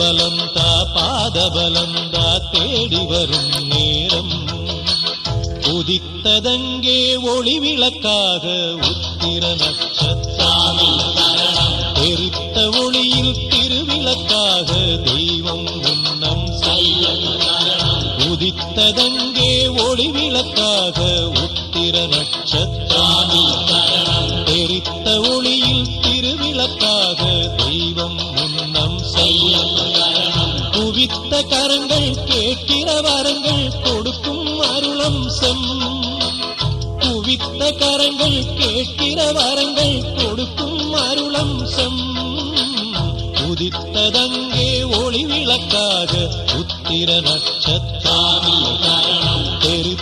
பலந்தா பாதபலந்தா தேடி வரும் நேரம். உதித்ததங்கே ஒளி விளக்காக உத்திர நட்சத்திரம். தெரித்த ஒளியில் திருவிளக்காக தெய்வம் உன்னம் செய்யும். உதித்ததங்கே ஒளி விளக்காக உத்திர நட்சத்திரம். தெரித்த ஒளியில் திருவிளக்காக தெய்வம் உன்னம் செய்யும். குவித்த கரங்கள் கேட்கிற வரங்கள் கொடுக்கும் அருளம் செம். குவித்த கரங்கள் கேட்கிற வரங்கள் கொடுக்கும் அருளம் செம். உதித்ததங்கே ஒளி விளக்காக உத்திர நட்சத்திரம்.